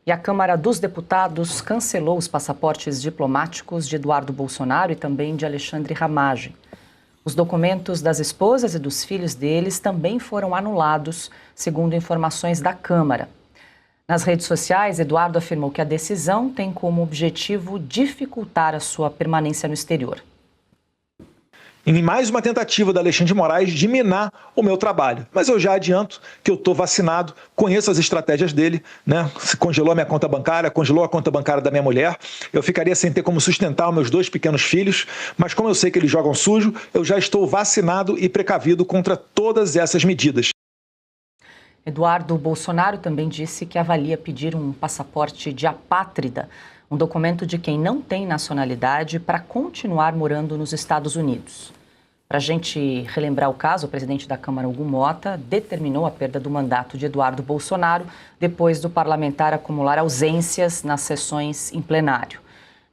E a Câmara dos Deputados cancelou os passaportes diplomáticos de Eduardo Bolsonaro e também de Alexandre Ramagem. Os documentos das esposas e dos filhos deles também foram anulados, segundo informações da Câmara. Nas redes sociais, Eduardo afirmou que a decisão tem como objetivo dificultar a sua permanência no exterior. Em mais uma tentativa da Alexandre de Moraes de minar o meu trabalho. Mas eu já adianto que eu estou vacinado, conheço as estratégias dele, né? Se congelou a minha conta bancária, congelou a conta bancária da minha mulher. Eu ficaria sem ter como sustentar os meus 2 pequenos filhos, mas como eu sei que eles jogam sujo, eu já estou vacinado e precavido contra todas essas medidas. Eduardo Bolsonaro também disse que avalia pedir um passaporte de apátrida, um documento de quem não tem nacionalidade para continuar morando nos Estados Unidos. Para a gente relembrar o caso, o presidente da Câmara, Hugo Mota, determinou a perda do mandato de Eduardo Bolsonaro depois do parlamentar acumular ausências nas sessões em plenário.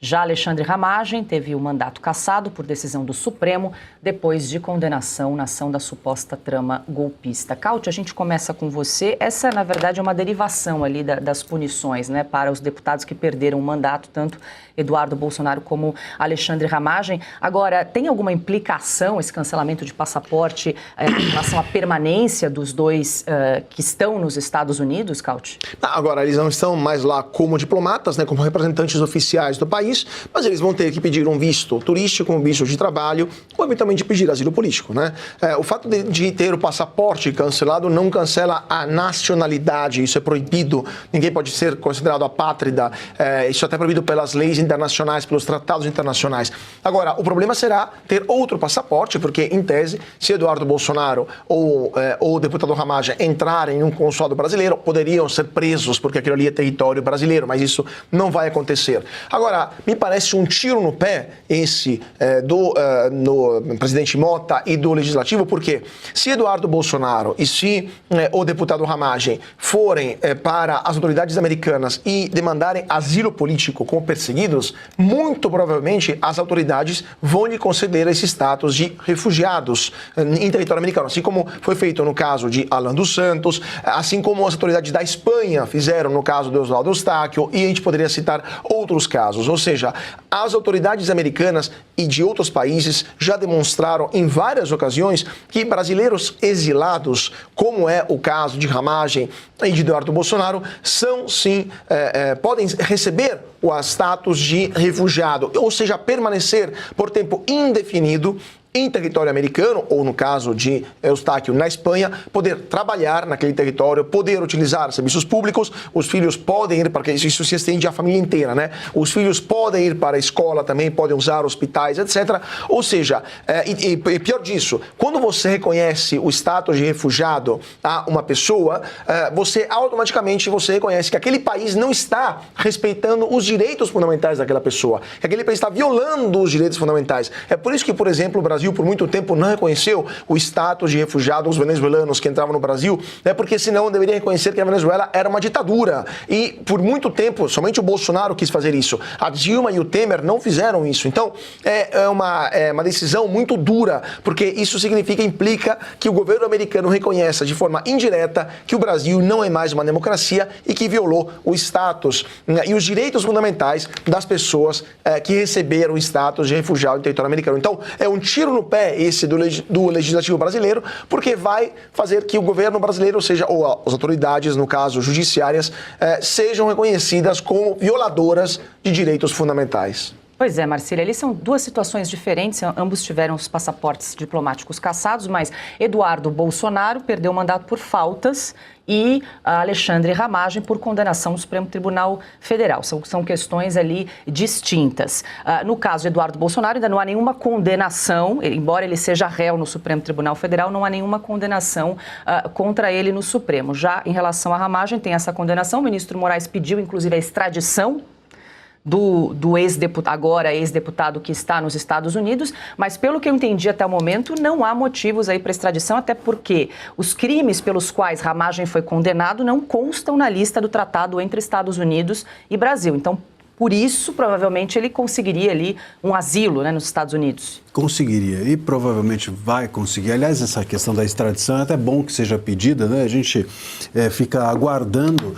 Já Alexandre Ramagem teve o mandato cassado por decisão do Supremo depois de condenação na ação da suposta trama golpista. Cauti, a gente começa com você. Essa, na verdade, é uma derivação ali das punições, né, para os deputados que perderam o mandato, tanto Eduardo Bolsonaro como Alexandre Ramagem. Agora, tem alguma implicação esse cancelamento de passaporte em relação à permanência dos dois que estão nos Estados Unidos, Cauti? Agora, eles não estão mais lá como diplomatas, né, como representantes oficiais do país, mas eles vão ter que pedir um visto turístico, um visto de trabalho, ou eventualmente pedir asilo político, né? O fato de ter o passaporte cancelado não cancela a nacionalidade, isso é proibido, ninguém pode ser considerado apátrida, isso é até proibido pelas leis internacionais, pelos tratados internacionais. Agora, o problema será ter outro passaporte, porque, em tese, se Eduardo Bolsonaro ou o deputado Ramagem entrarem em um consulado brasileiro, poderiam ser presos, porque aquilo ali é território brasileiro, mas isso não vai acontecer. Agora, me parece um tiro no pé esse do presidente Mota e do Legislativo, porque se Eduardo Bolsonaro e se o deputado Ramagem forem para as autoridades americanas e demandarem asilo político como perseguidos, muito provavelmente as autoridades vão lhe conceder esse status de refugiados em território americano, assim como foi feito no caso de Alan dos Santos, assim como as autoridades da Espanha fizeram no caso de Oswaldo Eustáquio, e a gente poderia citar outros casos. Ou seja, as autoridades americanas e de outros países já demonstraram em várias ocasiões que brasileiros exilados, como é o caso de Ramagem e de Eduardo Bolsonaro, são sim, podem receber o status de refugiado, ou seja, permanecer por tempo indefinido em território americano, ou no caso de Eustáquio, na Espanha, poder trabalhar naquele território, poder utilizar serviços públicos, os filhos podem ir, porque isso se estende à família inteira, né? Os filhos podem ir para a escola também, podem usar hospitais, etc. Ou seja, e pior disso, quando você reconhece o status de refugiado a uma pessoa, você automaticamente reconhece que aquele país não está respeitando os direitos fundamentais daquela pessoa, que aquele país está violando os direitos fundamentais. É por isso que, por exemplo, o Brasil por muito tempo não reconheceu o status de refugiado aos venezuelanos que entravam no Brasil, porque senão deveria reconhecer que a Venezuela era uma ditadura. E por muito tempo, somente o Bolsonaro quis fazer isso. A Dilma e o Temer não fizeram isso. Então, é uma decisão muito dura, porque isso implica que o governo americano reconheça de forma indireta que o Brasil não é mais uma democracia e que violou o status e os direitos fundamentais das pessoas que receberam o status de refugiado em território americano. Então, é um tiro no pé esse do legislativo brasileiro, porque vai fazer que o governo brasileiro, ou seja, ou as autoridades, no caso judiciárias, sejam reconhecidas como violadoras de direitos fundamentais. Pois é, Marcília, ali são duas situações diferentes, ambos tiveram os passaportes diplomáticos cassados, mas Eduardo Bolsonaro perdeu o mandato por faltas e Alexandre Ramagem por condenação no Supremo Tribunal Federal. São questões ali distintas. No caso de Eduardo Bolsonaro, ainda não há nenhuma condenação, embora ele seja réu no Supremo Tribunal Federal, não há nenhuma condenação contra ele no Supremo. Já em relação a Ramagem, tem essa condenação, o ministro Moraes pediu, inclusive, a extradição do ex-deputado, agora ex-deputado que está nos Estados Unidos, mas pelo que eu entendi até o momento, não há motivos aí para extradição, até porque os crimes pelos quais Ramagem foi condenado não constam na lista do tratado entre Estados Unidos e Brasil. Então, por isso, provavelmente, ele conseguiria ali um asilo, né, nos Estados Unidos. Conseguiria e provavelmente vai conseguir. Aliás, essa questão da extradição é até bom que seja pedida, né? A gente fica aguardando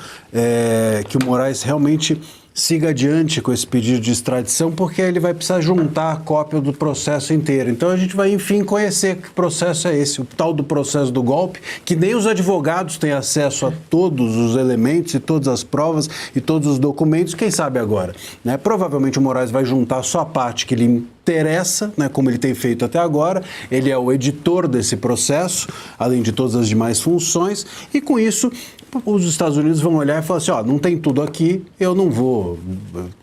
que o Moraes realmente siga adiante com esse pedido de extradição, porque ele vai precisar juntar a cópia do processo inteiro. Então a gente vai, enfim, conhecer que processo é esse, o tal do processo do golpe, que nem os advogados têm acesso a todos os elementos e todas as provas e todos os documentos, quem sabe agora, né? Provavelmente o Moraes vai juntar só a parte que lhe interessa, né, como ele tem feito até agora. Ele é o editor desse processo, além de todas as demais funções, e com isso os Estados Unidos vão olhar e falar assim, não tem tudo aqui, eu não vou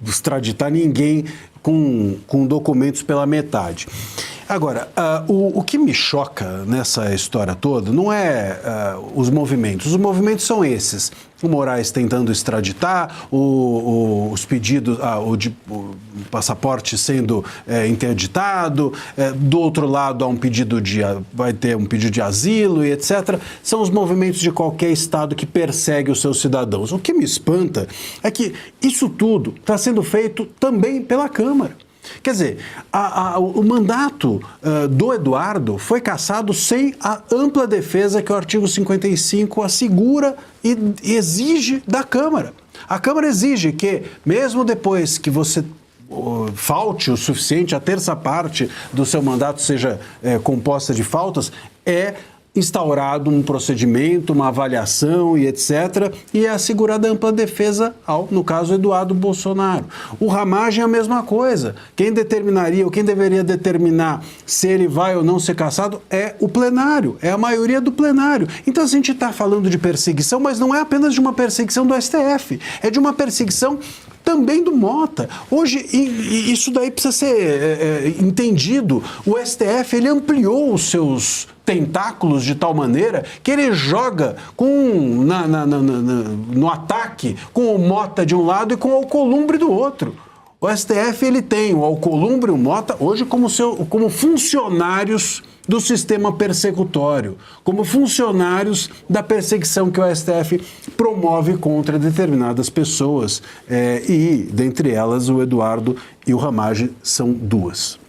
extraditar ninguém com documentos pela metade. Agora, o que me choca nessa história toda não é os movimentos são esses. O Moraes tentando extraditar, os pedidos, o passaporte sendo interditado, do outro lado vai ter um pedido de asilo e etc. São os movimentos de qualquer Estado que persegue os seus cidadãos. O que me espanta é que isso tudo está sendo feito também pela Câmara. Quer dizer, o mandato do Eduardo foi cassado sem a ampla defesa que o artigo 55 assegura e exige da Câmara. A Câmara exige que, mesmo depois que você falte o suficiente, a terça parte do seu mandato seja composta de faltas, instaurado um procedimento, uma avaliação e etc., e é assegurada ampla defesa no caso, Eduardo Bolsonaro. O Ramagem é a mesma coisa. Quem deveria determinar se ele vai ou não ser cassado é o plenário, é a maioria do plenário. Então a gente está falando de perseguição, mas não é apenas de uma perseguição do STF, é de uma perseguição também do Mota. Hoje, isso daí precisa ser entendido. O STF, ele ampliou os seus tentáculos de tal maneira que ele joga no ataque com o Mota de um lado e com o Alcolumbre do outro. O STF, ele tem o Alcolumbre e o Mota hoje como funcionários do sistema persecutório, como funcionários da perseguição que o STF promove contra determinadas pessoas, e, dentre elas, o Eduardo e o Ramagem são duas.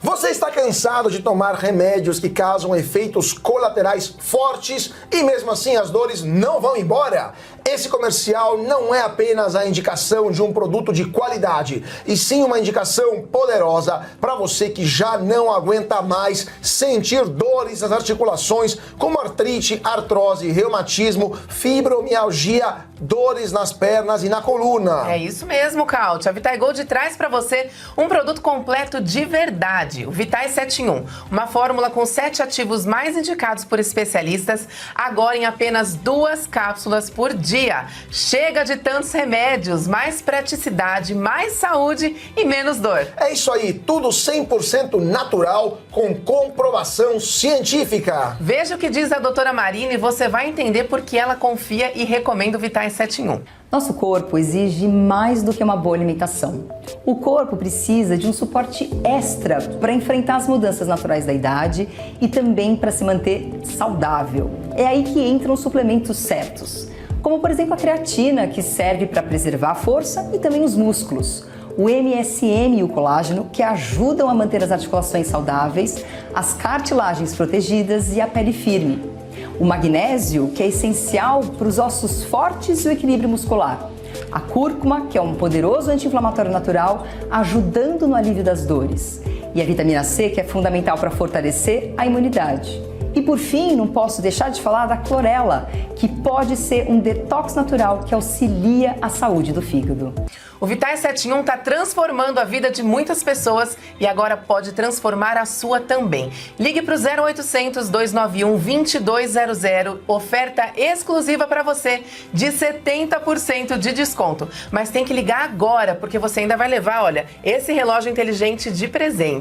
Você está cansado de tomar remédios que causam efeitos colaterais fortes e mesmo assim as dores não vão embora? Esse comercial não é apenas a indicação de um produto de qualidade, e sim uma indicação poderosa para você que já não aguenta mais sentir dores nas articulações, como artrite, artrose, reumatismo, fibromialgia, dores nas pernas e na coluna. É isso mesmo, Caute. A Vitae Gold traz para você um produto completo de verdade, o Vitae 7 em 1. Uma fórmula com 7 ativos mais indicados por especialistas, agora em apenas 2 cápsulas por dia. Chega de tantos remédios, mais praticidade, mais saúde e menos dor. É isso aí, tudo 100% natural, com comprovação científica. Veja o que diz a doutora Marina e você vai entender por que ela confia e recomenda o Vitae 7 em 1. Nosso corpo exige mais do que uma boa alimentação. O corpo precisa de um suporte extra para enfrentar as mudanças naturais da idade e também para se manter saudável. É aí que entram os suplementos certos, como por exemplo a creatina, que serve para preservar a força e também os músculos. O MSM e o colágeno, que ajudam a manter as articulações saudáveis, as cartilagens protegidas e a pele firme. O magnésio, que é essencial para os ossos fortes e o equilíbrio muscular. A cúrcuma, que é um poderoso anti-inflamatório natural, ajudando no alívio das dores. E a vitamina C, que é fundamental para fortalecer a imunidade. E por fim, não posso deixar de falar da clorela, que pode ser um detox natural que auxilia a saúde do fígado. O Vitae 7 em 1 está transformando a vida de muitas pessoas e agora pode transformar a sua também. Ligue para o 0800 291 2200, oferta exclusiva para você de 70% de desconto. Mas tem que ligar agora, porque você ainda vai levar, olha, esse relógio inteligente de presente.